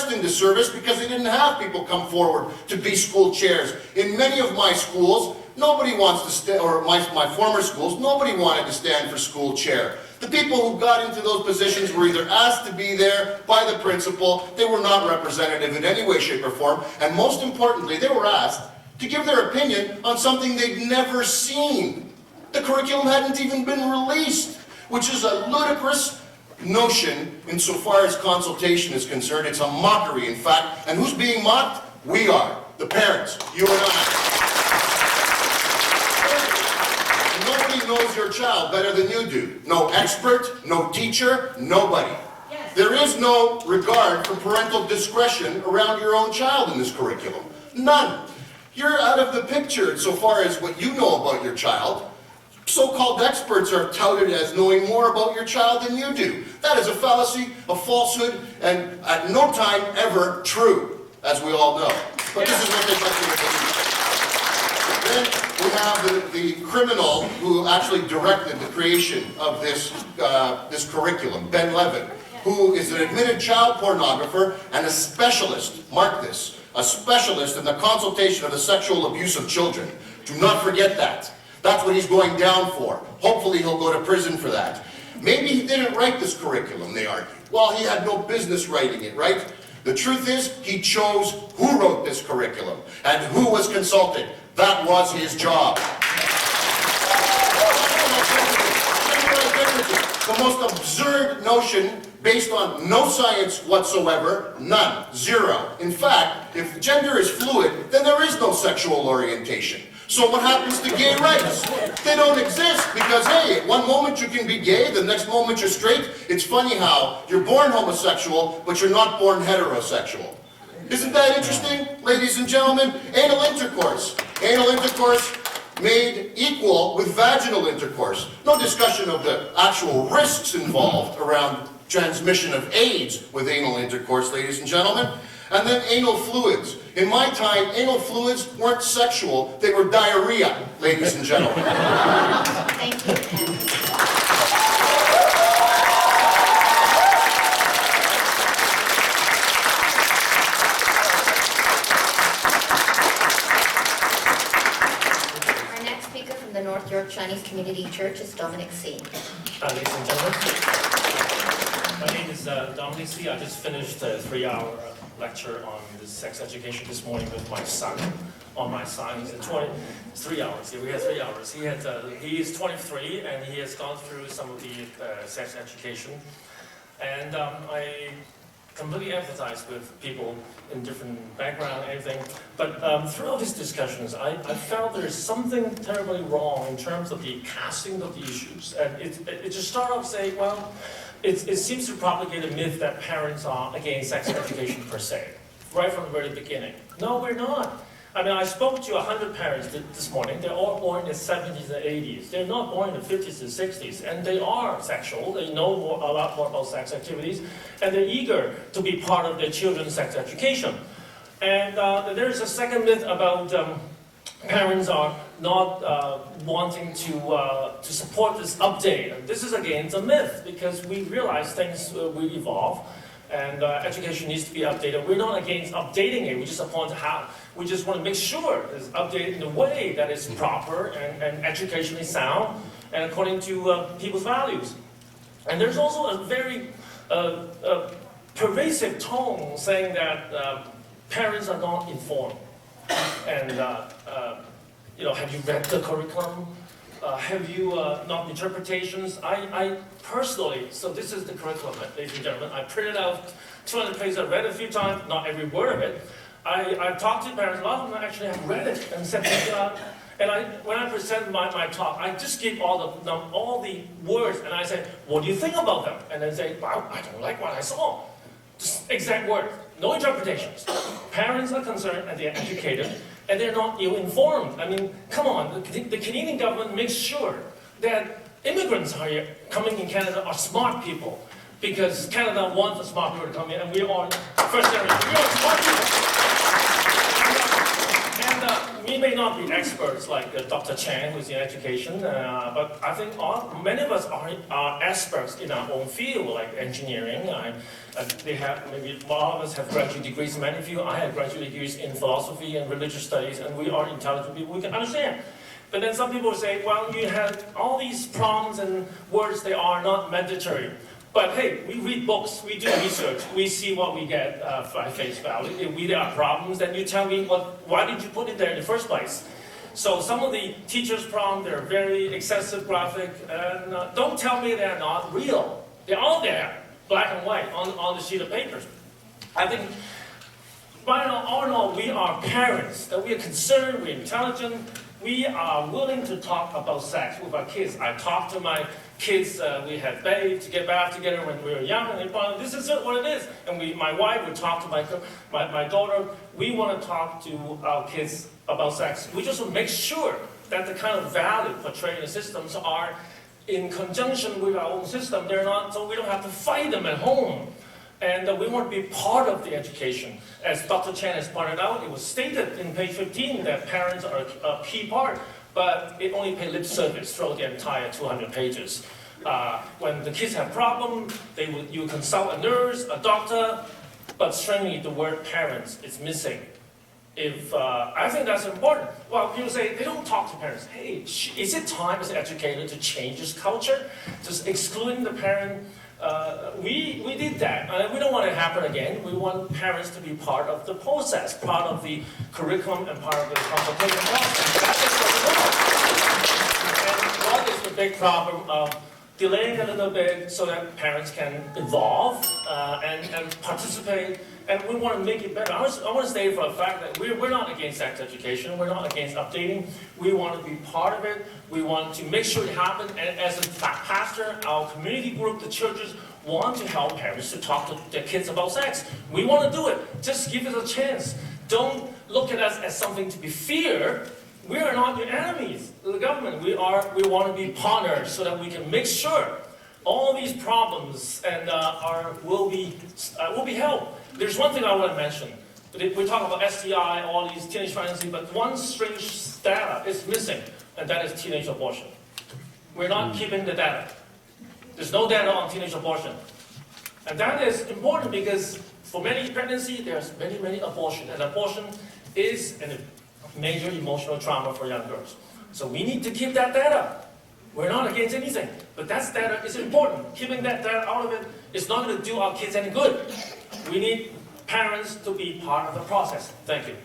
forced into service because they didn't have people come forward to be school chairs. In many of my schools, nobody wants to stand, or my former schools, nobody wanted to stand for school chair. The people who got into those positions were either asked to be there by the principal, they were not representative in any way, shape, or form, and most importantly, they were asked to give their opinion on something they'd never seen. The curriculum hadn't even been released, which is a ludicrous notion insofar as consultation is concerned. It's a mockery, in fact, and who's being mocked? We are, the parents, you and I. Nobody knows your child better than you do. No expert, no teacher, nobody. Yes. There is no regard for parental discretion around your own child in this curriculum. None. You're out of the picture insofar as what you know about your child. So-called experts are touted as knowing more about your child than you do. That is a fallacy, a falsehood, and at no time ever true, as we all know. But this is what they like to believe. Then we have the criminal who actually directed the creation of this curriculum, Ben Levin, who is an admitted child pornographer and a specialist, mark this, a specialist in the consultation of the sexual abuse of children. Do not forget that. That's what he's going down for. Hopefully he'll go to prison for that. Maybe he didn't write this curriculum, they argue. Well, he had no business writing it, right? The truth is, he chose who wrote this curriculum and who was consulted. That was his job. The most absurd notion based on no science whatsoever, none, zero. In fact, if gender is fluid, then there is no sexual orientation. So what happens to gay rights? They don't exist because, hey, at one moment you can be gay, the next moment you're straight. It's funny how you're born homosexual, but you're not born heterosexual. Isn't that interesting, ladies and gentlemen? Anal intercourse. Anal intercourse made equal with vaginal intercourse. No discussion of the actual risks involved around transmission of AIDS with anal intercourse, ladies and gentlemen. And then anal fluids. In my time, anal fluids weren't sexual, they were diarrhea, ladies and gentlemen. Thank you. Our next speaker from the North York Chinese Community Church is Dominic C. Ladies and gentlemen, my name is Dominic C. I just finished a 3-hour lecture on the sex education this morning with my son, on my son. He's 3 hours. We had 3 hours. He is 23 and he has gone through some of the sex education. And I completely empathize with people in different background and everything. But throughout these discussions, I felt there's something terribly wrong in terms of the casting of the issues. And it just started off saying, well, it seems to propagate a myth that parents are against sex education per se, right from the very beginning. No, we're not. I mean, I spoke to 100 parents this morning. They're all born in the 70s and 80s. They're not born in the 50s and 60s, and they are sexual. They know a lot more about sex activities, and they're eager to be part of their children's sex education. And there's a second myth about parents are not wanting to support this update. And this is again a myth because we realize things will evolve and education needs to be updated. We're not against updating it. We just want to make sure it's updated in a way that is proper and educationally sound and according to people's values. And there's also a very pervasive tone saying that parents are not informed. And have you read the curriculum? Have you not interpretations? I personally, so this is the curriculum, ladies and gentlemen. I printed out 200 pages. I read it a few times, not every word of it. I talked to parents. A lot of them actually have read it and said, when I present my talk, I just give all the words and I say, what do you think about them? And they say, well, I don't like what I saw. Just exact words, no interpretations. Parents are concerned and they're educated and they're not ill-informed. I mean, come on, the Canadian government makes sure that immigrants here coming in Canada are smart people because Canada wants a smart people to come in and we are first generation. We are smart people. And we may not be experts like Dr. Chan, who's in education, but I think many of us are experts in our own field, like engineering. Maybe a lot of us have graduate degrees. Many of you, I have graduate degrees in philosophy and religious studies, and we are intelligent people. We can understand. But then some people say, well, you have all these problems and words, they are not mandatory. But hey, we read books, we do research, we see what we get by face value. If there are problems, then you tell me why did you put it there in the first place? So some of the teachers' problems, they're very excessive graphic, and don't tell me they're not real. They're all there, black and white, on the sheet of paper. I think, all in all, we are parents, that we are concerned, we're intelligent, we are willing to talk about sex with our kids. I talk to my kids, we had bathed to get bath together when we were young, and this is what it is. And my wife would talk to my daughter. We want to talk to our kids about sex. We just want to make sure that the kind of value portrayed in the systems are in conjunction with our own system. They're not, so we don't have to fight them at home. And we want to be part of the education. As Dr. Chan has pointed out, it was stated in page 15 that parents are a key part, but it only paid lip service throughout the entire 200 pages. When the kids have problems, you consult a nurse, a doctor, but strangely the word parents is missing. I think that's important. Well, people say they don't talk to parents. Hey, is it time as an educator to change this culture? Just excluding the parent. We did that, and we don't want it to happen again. We want parents to be part of the process, part of the curriculum, and part of the consultation process. That is what we want. And what is the big problem of delaying a little bit so that parents can evolve and participate? And we want to make it better. I want to state for a fact that we're not against sex education. We're not against updating. We want to be part of it. We want to make sure it happens. And as a pastor, our community group, the churches, want to help parents to talk to their kids about sex. We want to do it. Just give it a chance. Don't look at us as something to be feared. We are not your enemies, the government. We want to be partners so that we can make sure all these problems will be helped. There's one thing I want to mention. We talk about STI, all these teenage pregnancy, but one strange data is missing, and that is teenage abortion. We're not keeping the data. There's no data on teenage abortion. And that is important because for many pregnancy, there's many, many abortions. And abortion is a major emotional trauma for young girls. So we need to keep that data. We're not against anything, but that data is important. Keeping that data out of it is not going to do our kids any good. We need parents to be part of the process. Thank you.